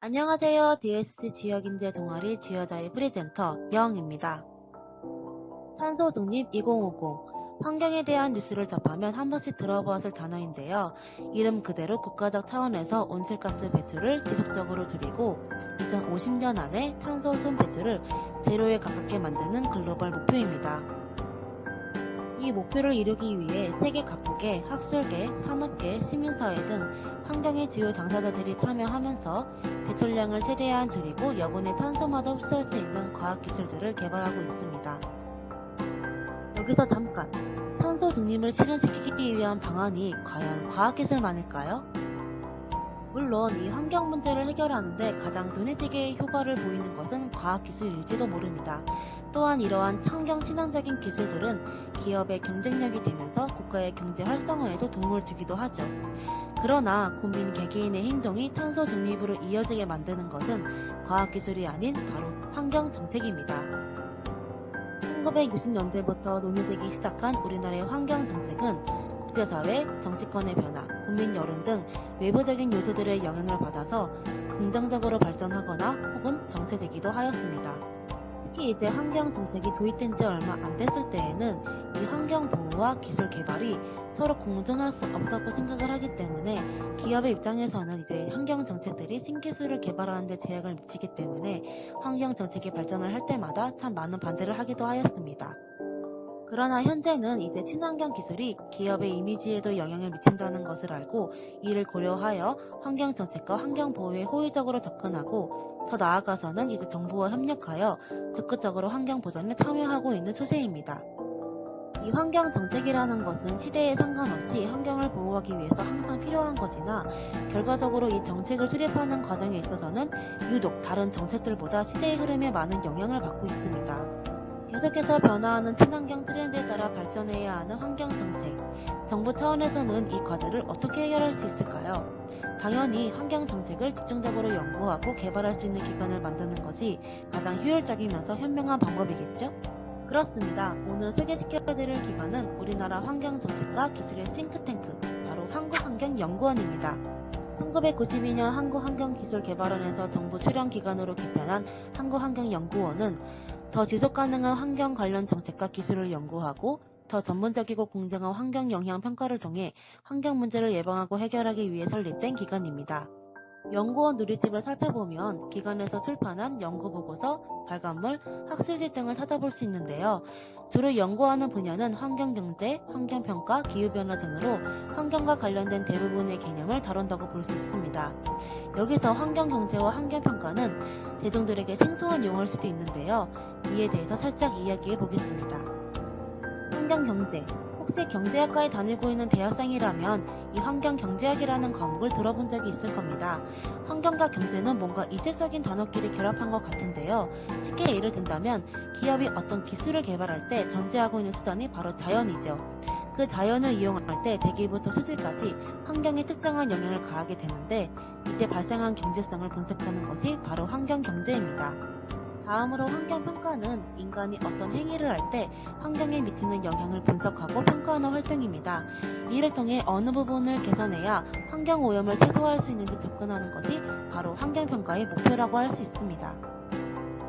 안녕하세요. DSC 지역인재 동아리 지여자의 프리젠터 명입니다. 탄소 중립 2050 환경에 대한 뉴스를 접하면 한 번씩 들어보았을 단어인데요. 이름 그대로 국가적 차원에서 온실가스 배출을 지속적으로 줄이고 2050년 안에 탄소 순 배출을 제로에 가깝게 만드는 글로벌 목표입니다. 이 목표를 이루기 위해 세계 각국의 학술계, 산업계, 시민사회 등 환경의 주요 당사자들이 참여하면서 배출량을 최대한 줄이고 여분의 탄소마저 흡수할 수 있는 과학기술들을 개발하고 있습니다. 여기서 잠깐! 탄소 중립을 실현시키기 위한 방안이 과연 과학기술만일까요? 물론 이 환경 문제를 해결하는데 가장 눈에 띄게 효과를 보이는 것은 과학기술일지도 모릅니다. 또한 이러한 환경 친환적인 기술들은 기업의 경쟁력이 되면서 국가의 경제 활성화에도 도움을 주기도 하죠. 그러나 국민 개개인의 행동이 탄소 중립으로 이어지게 만드는 것은 과학기술이 아닌 바로 환경정책입니다. 1960년대부터 논의되기 시작한 우리나라의 환경정책은 국제사회, 정치권의 변화, 국민 여론 등 외부적인 요소들의 영향을 받아서 긍정적으로 발전하거나 혹은 정체되기도 하였습니다. 특히 이제 환경정책이 도입된 지 얼마 안 됐을 때에는 이 환경보호와 기술 개발이 서로 공존할 수 없다고 생각을 하기 때문에 기업의 입장에서는 이제 환경정책들이 신기술을 개발하는 데 제약을 미치기 때문에 환경정책이 발전을 할 때마다 참 많은 반대를 하기도 하였습니다. 그러나 현재는 이제 친환경 기술이 기업의 이미지에도 영향을 미친다는 것을 알고 이를 고려하여 환경정책과 환경보호에 호의적으로 접근하고 더 나아가서는 이제 정부와 협력하여 적극적으로 환경보전에 참여하고 있는 추세입니다. 이 환경정책이라는 것은 시대에 상관없이 환경을 보호하기 위해서 항상 필요한 것이나 결과적으로 이 정책을 수립하는 과정에 있어서는 유독 다른 정책들보다 시대의 흐름에 많은 영향을 받고 있습니다. 계속해서 변화하는 친환경 트렌드에 따라 발전해야 하는 환경정책. 정부 차원에서는 이 과제를 어떻게 해결할 수 있을까요? 당연히 환경정책을 집중적으로 연구하고 개발할 수 있는 기관을 만드는 것이 가장 효율적이면서 현명한 방법이겠죠? 그렇습니다. 오늘 소개시켜드릴 기관은 우리나라 환경정책과 기술의 싱크탱크, 바로 한국환경연구원입니다. 1992년 한국환경기술개발원에서 정부 출연기관으로 개편한 한국환경연구원은 더 지속가능한 환경 관련 정책과 기술을 연구하고 더 전문적이고 공정한 환경 영향 평가를 통해 환경 문제를 예방하고 해결하기 위해 설립된 기관입니다. 연구원 누리집을 살펴보면 기관에서 출판한 연구보고서, 발간물, 학술지 등을 찾아볼 수 있는데요. 주로 연구하는 분야는 환경경제, 환경평가, 기후변화 등으로 환경과 관련된 대부분의 개념을 다룬다고 볼 수 있습니다. 여기서 환경경제와 환경평가는 대중들에게 생소한 용어일 수도 있는데요. 이에 대해서 살짝 이야기해 보겠습니다. 환경경제. 혹시 경제학과에 다니고 있는 대학생이라면 이 환경경제학이라는 과목을 들어본 적이 있을 겁니다. 환경과 경제는 뭔가 이질적인 단어끼리 결합한 것 같은데요. 쉽게 예를 든다면 기업이 어떤 기술을 개발할 때 전제하고 있는 수단이 바로 자연이죠. 그 자연을 이용할 때 대기부터 수질까지 환경에 특정한 영향을 가하게 되는데 이때 발생한 경제성을 분석하는 것이 바로 환경경제입니다. 다음으로 환경평가는 인간이 어떤 행위를 할 때 환경에 미치는 영향을 분석하고 평가하는 활동입니다. 이를 통해 어느 부분을 개선해야 환경오염을 최소화할 수 있는지 접근하는 것이 바로 환경평가의 목표라고 할 수 있습니다.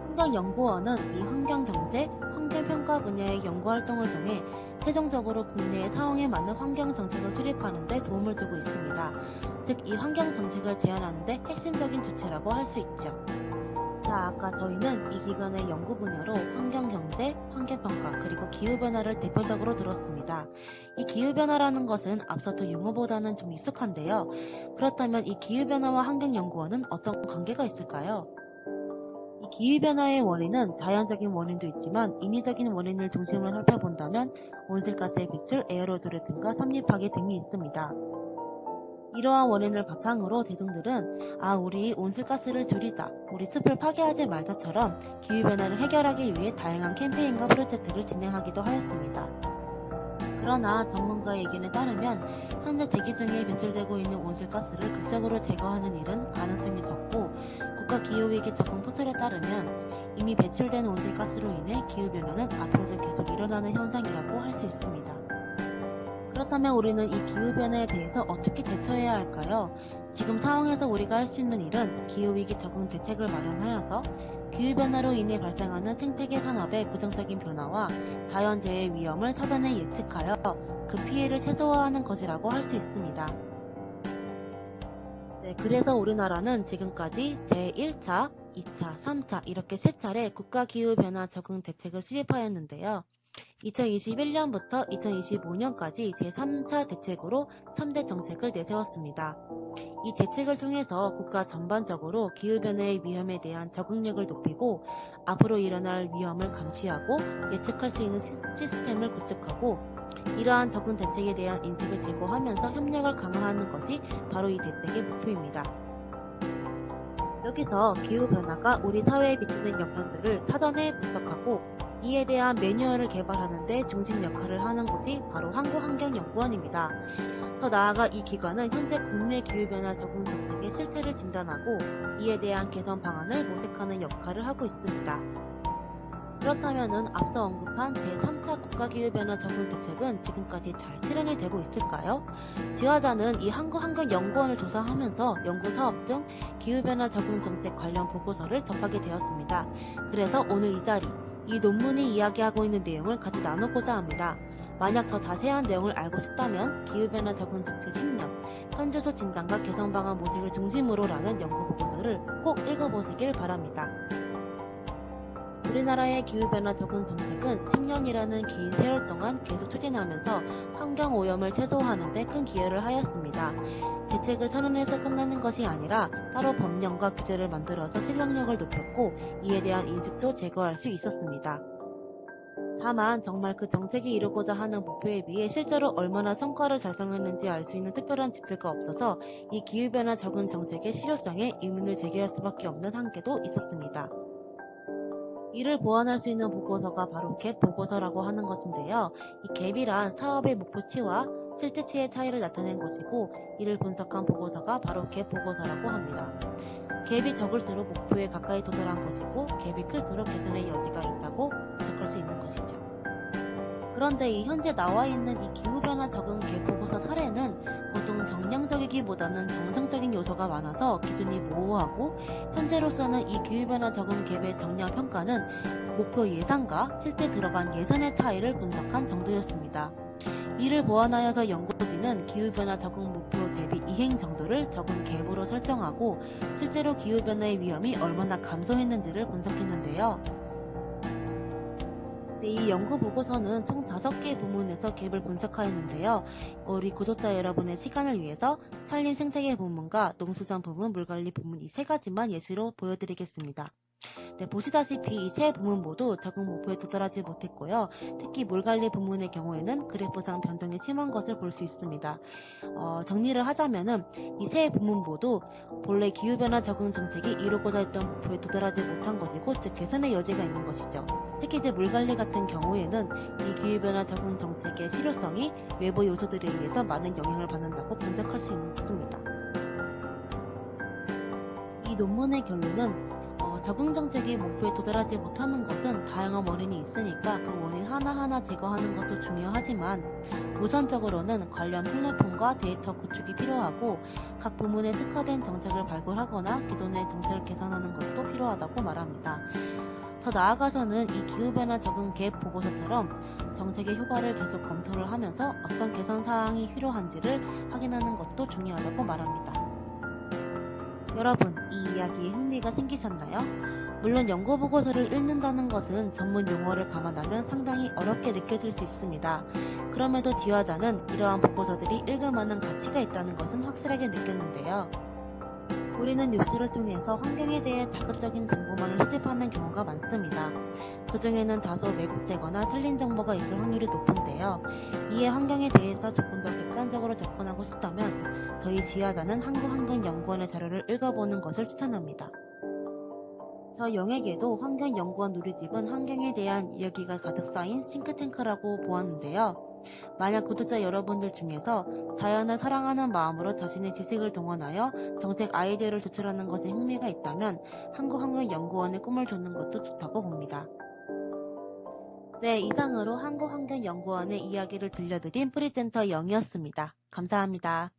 환경연구원은 이 환경경제, 환경평가 분야의 연구활동을 통해 최종적으로 국내의 상황에 맞는 환경정책을 수립하는 데 도움을 주고 있습니다. 즉, 이 환경정책을 제안하는 데 핵심적인 주체라고 할 수 있죠. 자, 아까 저희는 이 기관의 연구 분야로 환경경제, 환경평가, 그리고 기후변화를 대표적으로 들었습니다. 이 기후변화라는 것은 앞서도 용어보다는 좀 익숙한데요. 그렇다면 이 기후변화와 환경연구원은 어떤 관계가 있을까요? 이 기후변화의 원인은 자연적인 원인도 있지만 인위적인 원인을 중심으로 살펴본다면 온실가스의 배출, 에어로졸의 증가, 삼립파괴 등이 있습니다. 이러한 원인을 바탕으로 대중들은 우리 온실가스를 줄이자, 우리 숲을 파괴하지 말자처럼 기후변화를 해결하기 위해 다양한 캠페인과 프로젝트를 진행하기도 하였습니다. 그러나 전문가의 의견에 따르면 현재 대기 중에 배출되고 있는 온실가스를 극적으로 제거하는 일은 가능성이 적고 국가기후위기 적응 포털에 따르면 이미 배출된 온실가스로 인해 기후변화는 앞으로도 계속 일어나는 현상이라고 할 수 있습니다. 그렇다면 우리는 이 기후변화에 대해서 어떻게 대처해야 할까요? 지금 상황에서 우리가 할 수 있는 일은 기후위기 적응 대책을 마련하여서 기후변화로 인해 발생하는 생태계 산업의 부정적인 변화와 자연재해 위험을 사전에 예측하여 그 피해를 최소화하는 것이라고 할 수 있습니다. 네, 그래서 우리나라는 지금까지 제1차, 2차, 3차 이렇게 3차례 국가기후변화 적응 대책을 수립하였는데요. 2021년부터 2025년까지 제3차 대책으로 3대 정책을 내세웠습니다. 이 대책을 통해서 국가 전반적으로 기후변화의 위험에 대한 적응력을 높이고 앞으로 일어날 위험을 감시하고 예측할 수 있는 시스템을 구축하고 이러한 적응 대책에 대한 인식을 제고하면서 협력을 강화하는 것이 바로 이 대책의 목표입니다. 여기서 기후변화가 우리 사회에 미치는 영향들을 사전에 분석하고 이에 대한 매뉴얼을 개발하는 데 중심 역할을 하는 곳이 바로 한국환경연구원입니다. 더 나아가 이 기관은 현재 국내 기후변화 적응 정책의 실태를 진단하고 이에 대한 개선 방안을 모색하는 역할을 하고 있습니다. 그렇다면 앞서 언급한 제3차 국가기후변화 적응 대책은 지금까지 잘 실현이 되고 있을까요? 지화자는 이 한국환경연구원을 조사하면서 연구사업 중 기후변화 적응 정책 관련 보고서를 접하게 되었습니다. 그래서 오늘 이 자리, 이 논문이 이야기하고 있는 내용을 같이 나누고자 합니다. 만약 더 자세한 내용을 알고 싶다면 기후변화 적응 정책 10년, 현주소 진단과 개선 방안 모색을 중심으로 라는 연구 보고서를 꼭 읽어보시길 바랍니다. 우리나라의 기후변화 적응 정책은 10년이라는 긴 세월 동안 계속 추진하면서 환경오염을 최소화하는 데 큰 기여를 하였습니다. 대책을 선언해서 끝나는 것이 아니라 따로 법령과 규제를 만들어서 실행력을 높였고 이에 대한 인식도 제거할 수 있었습니다. 다만 정말 그 정책이 이루고자 하는 목표에 비해 실제로 얼마나 성과를 달성했는지 알 수 있는 특별한 지표가 없어서 이 기후변화 적응 정책의 실효성에 의문을 제기할 수밖에 없는 한계도 있었습니다. 이를 보완할 수 있는 보고서가 바로 갭 보고서라고 하는 것인데요. 이 갭이란 사업의 목표치와 실제치의 차이를 나타낸 것이고 이를 분석한 보고서가 바로 갭 보고서라고 합니다. 갭이 적을수록 목표에 가까이 도달한 것이고 갭이 클수록 개선의 여지가 있다고 분석할 수 있는 것이죠. 그런데 이 현재 나와 있는 이 기후변화 적응 갭 보고서 사례는 보통 정량적이기보다는 정성적인 요소가 많아서 기준이 모호하고 현재로서는 이 기후변화 적응 갭의 정량 평가는 목표 예상과 실제 들어간 예산의 차이를 분석한 정도였습니다. 이를 보완하여서 연구진은 기후변화 적응 목표 대비 이행 정도를 적응 갭으로 설정하고 실제로 기후변화의 위험이 얼마나 감소했는지를 분석했는데요. 이 연구 보고서는 총 5개 부문에서 갭을 분석하였는데요. 우리 구독자 여러분의 시간을 위해서 산림 생태계 부문과 농수산 부문, 물관리 부문 이 3가지만 예시로 보여드리겠습니다. 네, 보시다시피 이 3부문 모두 적응 목표에 도달하지 못했고요. 특히 물관리 부문의 경우에는 그래프상 변동이 심한 것을 볼 수 있습니다. 정리를 하자면은 이 3부문 모두 본래 기후변화 적응 정책이 이루고자 했던 목표에 도달하지 못한 것이고 즉 개선의 여지가 있는 것이죠. 특히 이제 물관리 같은 경우에는 이 기후변화 적응 정책의 실효성이 외부 요소들에 의해서 많은 영향을 받는다고 분석할 수 있습니다. 이 논문의 결론은 적응 정책이 목표에 도달하지 못하는 것은 다양한 원인이 있으니까 그 원인 하나하나 제거하는 것도 중요하지만 우선적으로는 관련 플랫폼과 데이터 구축이 필요하고 각 부문에 특화된 정책을 발굴하거나 기존의 정책을 개선하는 것도 필요하다고 말합니다. 더 나아가서는 이 기후변화 적응 갭 보고서처럼 정책의 효과를 계속 검토를 하면서 어떤 개선 사항이 필요한지를 확인하는 것도 중요하다고 말합니다. 여러분, 이 이야기에 흥미가 생기셨나요? 물론 연구 보고서를 읽는다는 것은 전문 용어를 감안하면 상당히 어렵게 느껴질 수 있습니다. 그럼에도 지화자는 이러한 보고서들이 읽을만한 가치가 있다는 것은 확실하게 느꼈는데요. 우리는 뉴스를 통해서 환경에 대해 자극적인 정보만을 수집하는 경우가 많습니다. 그 중에는 다소 왜곡되거나 틀린 정보가 있을 확률이 높은데요. 이에 환경에 대해서 조금 더 객관적으로 접근하고 싶다면 저희 지화자는 한국환경연구원의 자료를 읽어보는 것을 추천합니다. 저 영에게도 환경연구원 누리집은 환경에 대한 이야기가 가득 쌓인 싱크탱크라고 보았는데요. 만약 구독자 여러분들 중에서 자연을 사랑하는 마음으로 자신의 지식을 동원하여 정책 아이디어를 도출하는 것에 흥미가 있다면 한국환경연구원의 꿈을 돋는 것도 좋다고 봅니다. 네, 이상으로 한국환경연구원의 이야기를 들려드린 프리젠터 영이었습니다. 감사합니다.